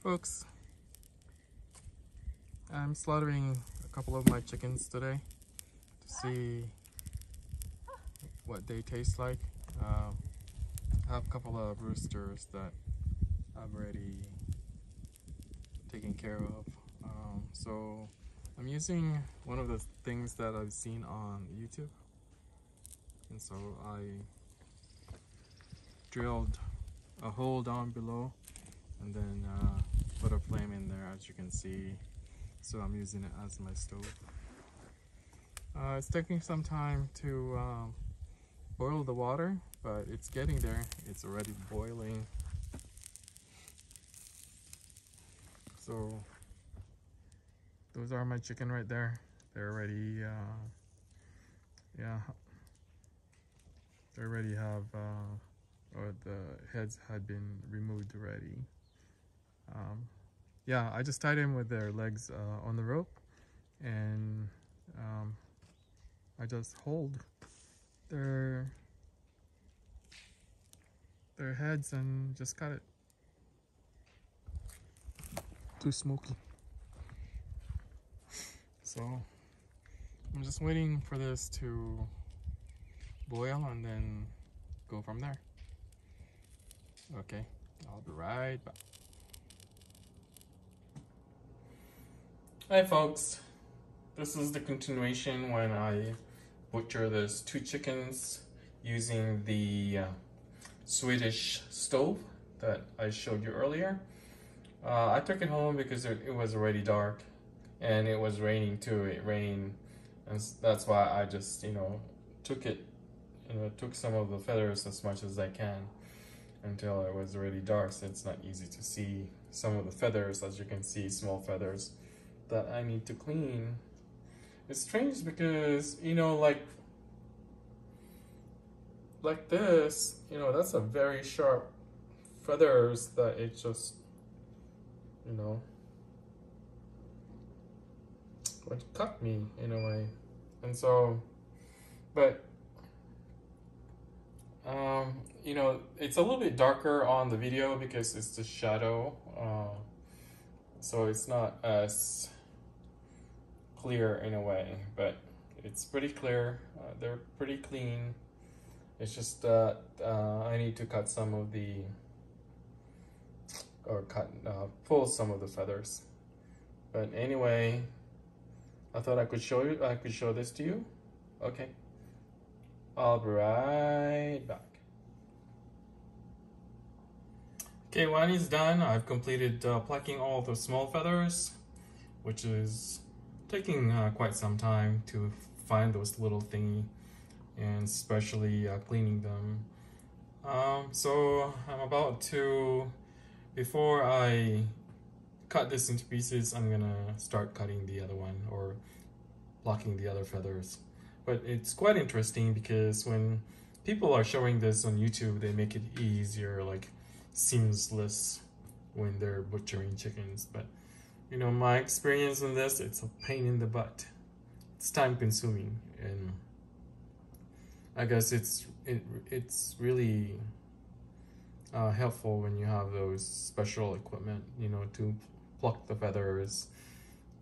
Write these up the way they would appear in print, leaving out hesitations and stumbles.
Folks, I'm slaughtering a couple of my chickens today to see what they taste like. I have a couple of roosters that I've already taken care of. So I'm using one of the things that I've seen on YouTube. And so I drilled a hole down below and then put a flame in there, as you can see. So I'm using it as my stove. It's taking some time to boil the water, but it's getting there. It's already boiling. So those are my chicken right there. They're already, yeah, they already have, or the heads had been removed already. Yeah, I just tied them with their legs on the rope, and I just hold their heads and just cut it. Too smoky. So I'm just waiting for this to boil and then go from there. Okay, I'll be right back. Hi folks, this is the continuation when I butcher those 2 chickens using the Swedish stove that I showed you earlier. I took it home because it was already dark and it was raining too. It rained, and that's why I just, took it, took some of the feathers as much as I can until it was already dark, so it's not easy to see some of the feathers. As you can see, small feathers that I need to clean. It's strange because, like this, that's a very sharp feathers that it just, would cut me in a way. And so, but, it's a little bit darker on the video because it's the shadow. So it's not as clear in a way, but it's pretty clear. They're pretty clean. It's just that I need to cut some of the, or pull some of the feathers. But anyway, I thought I could show this to you. Okay, I'll be right back. Okay, when it's done, I've completed plucking all the small feathers, which is taking quite some time to find those little thingy, and especially cleaning them. So I'm about to, before I cut this into pieces, I'm gonna start cutting the other one or plucking the other feathers. But it's quite interesting because when people are showing this on YouTube, they make it easier, like seamless when they're butchering chickens. But my experience in this, it's a pain in the butt. It's time consuming, and I guess it's really helpful when you have those special equipment, to pluck the feathers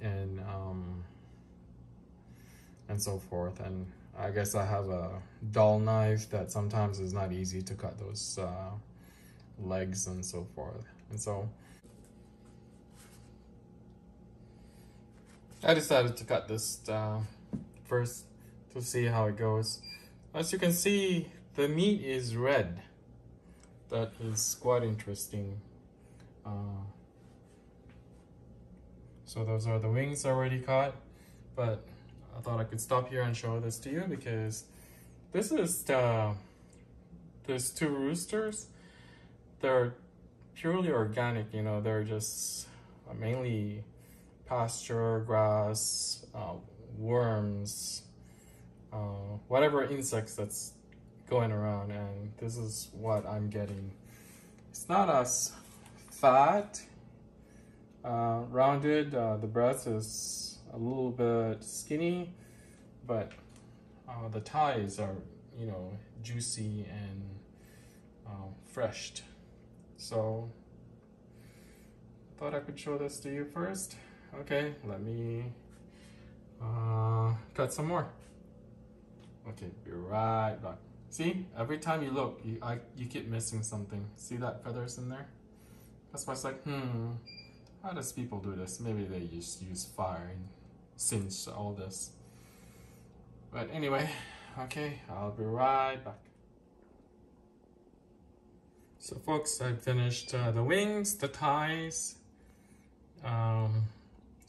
and so forth. And I guess I have a dull knife that sometimes is not easy to cut those legs and so forth. And so I decided to cut this first to see how it goes. As you can see, the meat is red. That is quite interesting. So those are the wings already cut, but I thought I could stop here and show this to you because this is there's 2 roosters. They're purely organic, they're just mainly pasture, grass, worms, whatever insects that's going around, and this is what I'm getting. It's not as fat, rounded. The breast is a little bit skinny, but the thighs are, juicy and fresh. So thought I could show this to you first. Okay, let me cut some more. Okay, be right back. See, every time you look, you keep missing something. See that feathers in there? That's why it's like, how does people do this? Maybe they just use fire and singe all this. But anyway, okay, I'll be right back. So folks, I finished the wings, the thighs.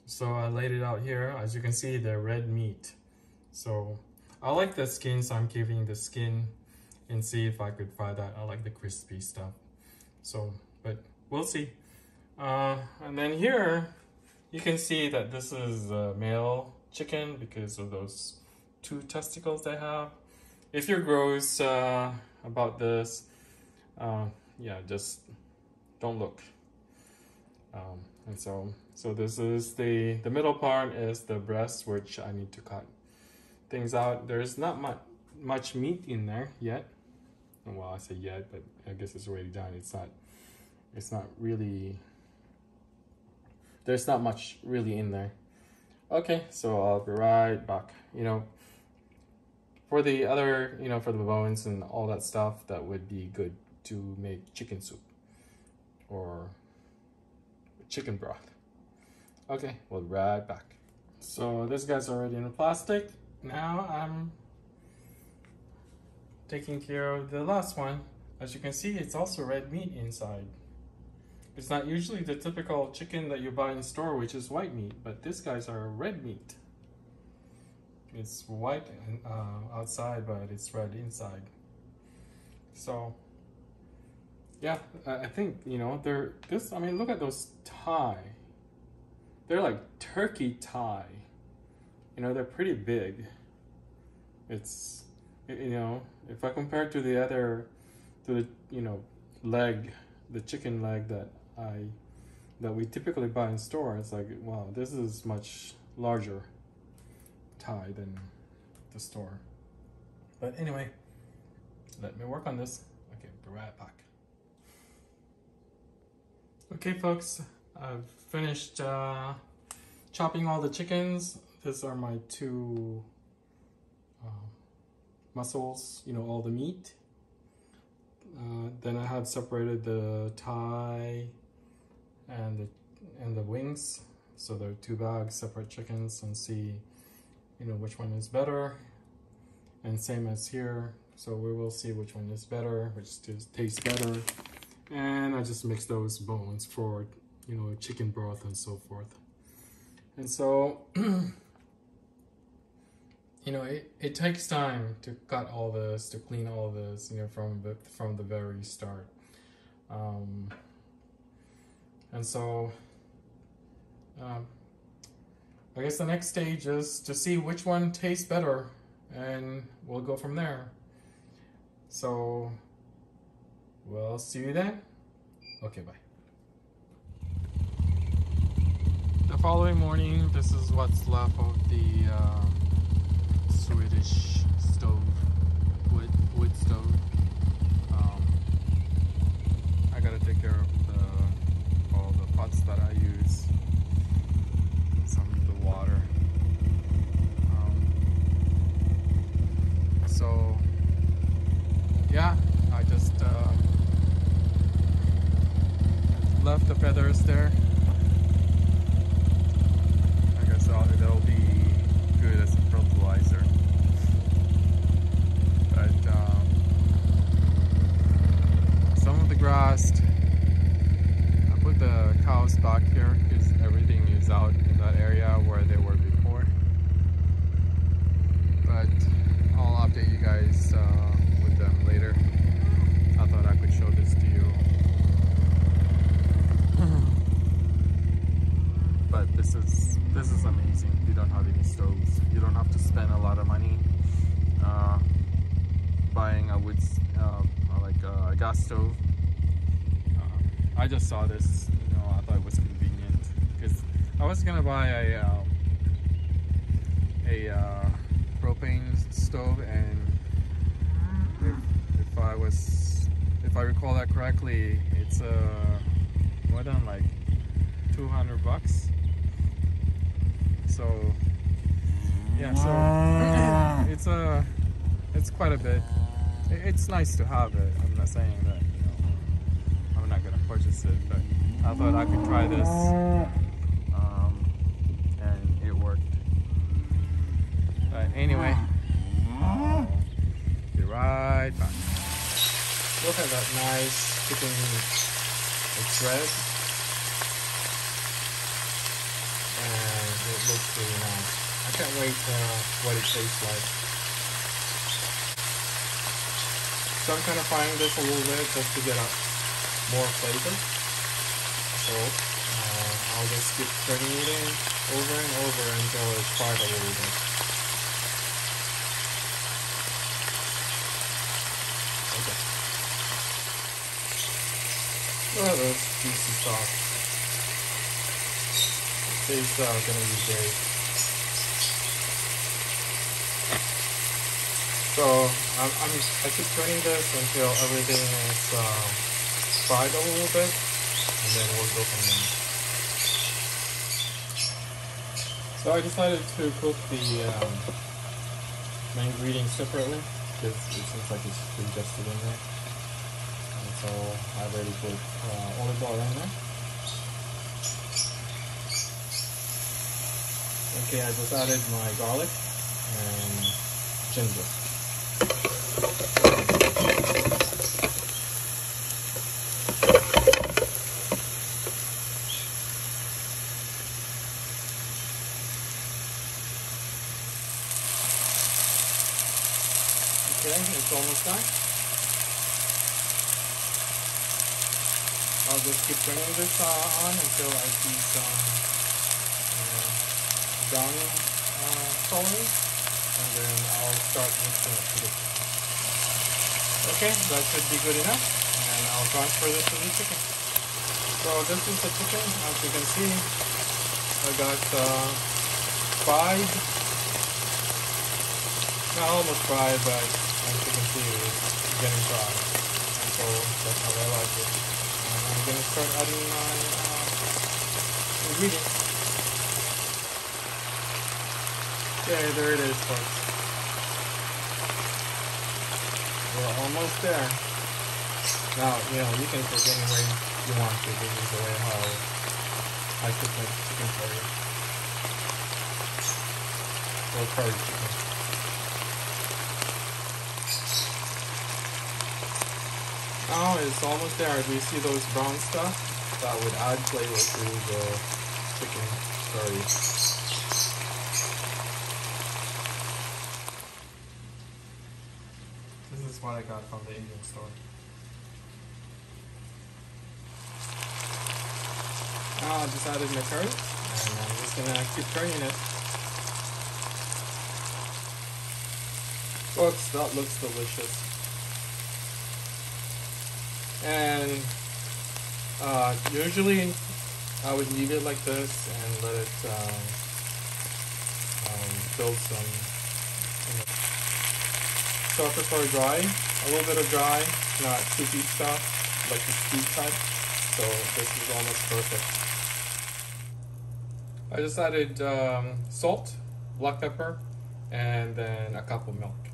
So I laid it out here. As you can see, they're red meat. So I like the skin, so I'm keeping the skin and see if I could fry that. I like the crispy stuff. So, but we'll see. And then here, you can see that this is a male chicken because of those 2 testicles they have. If you're gross about this, yeah, just don't look. And so this is the middle part is the breast, which I need to cut things out. There's not much meat in there yet. Well, I say yet, but I guess it's already done. It's not really, there's not much really in there. Okay, so I'll be right back. You know, for the other, you know, for the bones and all that stuff, that would be good to make chicken soup or chicken broth. Okay, we'll be right back. So this guy's already in the plastic. Now I'm taking care of the last one. As you can see, it's also red meat inside. It's not usually the typical chicken that you buy in store, which is white meat, but these guys are red meat. It's white outside, but it's red inside. So yeah, I think, you know, I mean, look at those thigh. They're like turkey thigh. You know, they're pretty big. It's, you know, if I compare it to the you know, leg, the chicken leg that we typically buy in store, it's like, wow, this is much larger thigh than the store. But anyway, let me work on this. Okay, be right back. Okay folks, I've finished chopping all the chickens. These are my 2 muscles, you know, all the meat. Then I have separated the thigh and the wings. So there are 2 bags, separate chickens, and see, you know, which one is better. And same as here. So we will see which one is better, which tastes better. And I just mix those bones for, you know, chicken broth and so forth. And so, you know, it takes time to cut all this, to clean all this, you know, from the very start. And so, I guess the next stage is to see which one tastes better, and we'll go from there. So, we'll see you then. Okay, bye. The following morning, this is what's left of the Swedish stove, wood stove. I gotta take care of all the pots that I use, and some of the water. So yeah, I just left the feathers there. I guess they'll be good as a fertilizer. But some of the grass, I put the cows back here because everything is out in that area where they were before. But I'll update you guys with them later. I thought I could show this to you. But this is amazing. You don't have any stoves. You don't have to spend a lot of money buying a wood, like a gas stove. I just saw this. You know, I thought it was convenient because I was gonna buy a propane stove, and if I recall that correctly, it's more than like $200. So yeah, so it's quite a bit. It's nice to have it. I'm not saying that, you know, I'm not gonna purchase it, but I thought I could try this, and it worked. But anyway, I'll be right back. Look at that nice chicken meat. It's red, and it looks really nice. I can't wait what it tastes like. So I'm kind of frying this a little bit just to get more flavor. So I'll just keep turning it in over and over until it's fried a little bit. Okay. Look at those juicy sauce. It tastes gonna be great. So I keep turning this until everything is fried a little bit, and then we'll go from there. So I decided to cook my ingredients separately because it seems like it's digested in there. And so I've already put olive oil in there. Okay, I just added my garlic and ginger. Okay, it's almost done. I'll just keep turning this on until I see some brown coloring, and then I'll start mixing it together. Okay, that should be good enough, and I'll transfer this to the chicken. So this is the chicken. As you can see, I got 5, not almost 5, but as you can see, it's getting fried, and so that's how I like it. And I'm going to start adding my ingredients. Okay, there it is, folks. We're almost there. Now, you know, you can cook any way you want to. This is the way how I cook my chicken curry. Or curry chicken. Now it's almost there. Do you see those brown stuff? That would add flavor to the chicken curry. This is what I got from the Indian store. Now I just added my curry, and I'm just gonna keep turning it. Folks, that looks delicious. And usually I would leave it like this and let it build some, you know. So I prefer dry, a little bit of dry, not soupy stuff, like the stew type. So this is almost perfect. I just added salt, black pepper, and then a cup of milk.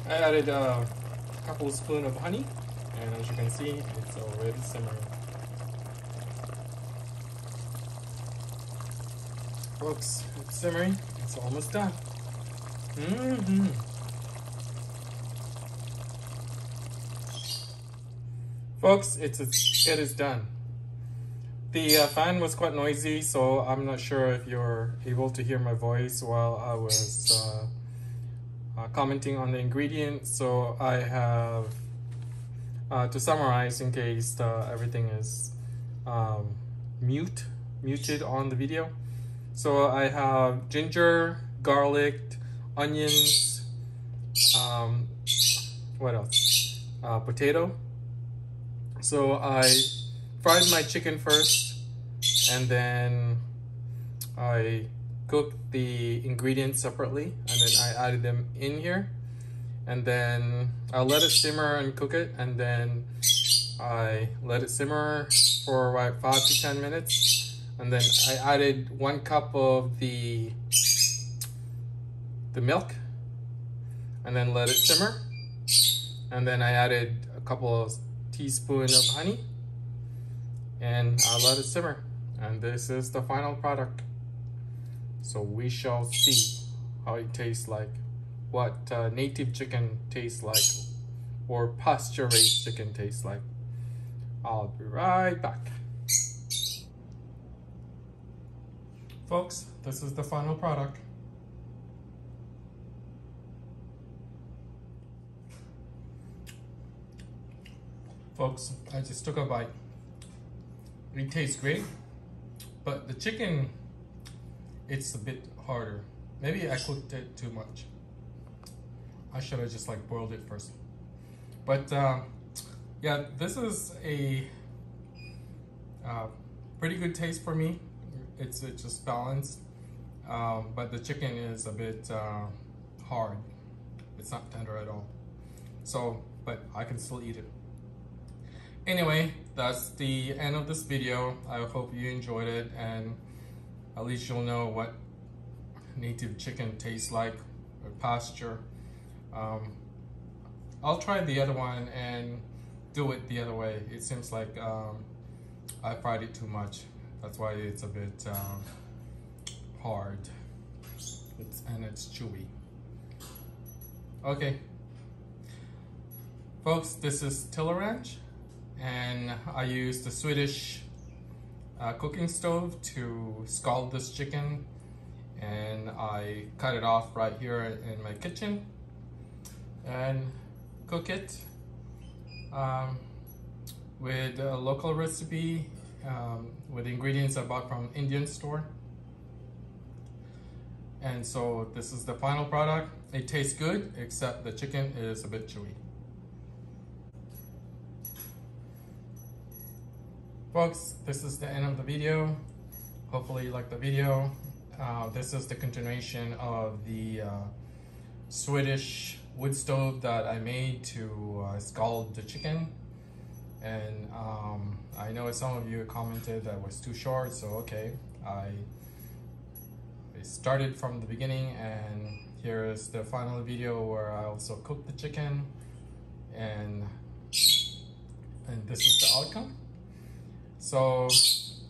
I added a couple of spoons of honey, and as you can see, it's already simmering. Folks, it's simmering. It's almost done. Folks, it is done. The fan was quite noisy, so I'm not sure if you're able to hear my voice while I was commenting on the ingredients. So I have, to summarize in case everything is muted on the video. So I have ginger, garlic, onions, what else? Potato. So I fried my chicken first, and then I cooked the ingredients separately, and then I added them in here, and then I'll let it simmer and cook it, and then I let it simmer for about 5 to 10 minutes, and then I added 1 cup of the milk, and then let it simmer, and then I added a couple of teaspoons of honey, and I let it simmer, and this is the final product. So we shall see how it tastes like, what native chicken tastes like, or pasture-raised chicken tastes like. I'll be right back. Folks, this is the final product. Folks, I just took a bite. It tastes great, but the chicken, it's a bit harder. Maybe I cooked it too much. I should have just like boiled it first. But yeah, this is a pretty good taste for me. It's just balanced, but the chicken is a bit hard. It's not tender at all. So, but I can still eat it. Anyway, that's the end of this video. I hope you enjoyed it, and at least you'll know what native chicken tastes like, or pasture. I'll try the other one and do it the other way. It seems like I fried it too much. That's why it's a bit hard. And it's chewy. Okay. Folks, this is Tiller Ranch, and I used the Swedish cooking stove to scald this chicken, and I cut it off right here in my kitchen and cook it with a local recipe with ingredients I bought from Indian store. And so this is the final product. It tastes good, except the chicken is a bit chewy. Folks, this is the end of the video. Hopefully you liked the video. This is the continuation of the Swedish wood stove that I made to scald the chicken. And I know some of you commented that was too short, so okay. I started from the beginning, and here is the final video where I also cooked the chicken, and this is the outcome. So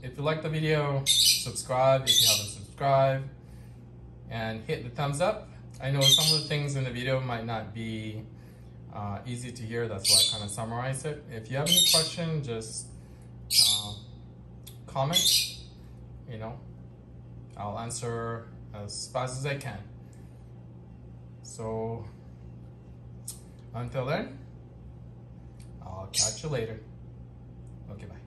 if you like the video, subscribe if you haven't subscribed, and hit the thumbs up. I know some of the things in the video might not be easy to hear, that's why I kind of summarize it. If you have any question, just comment, you know, I'll answer as fast as I can. So until then, I'll catch you later. Okay, bye.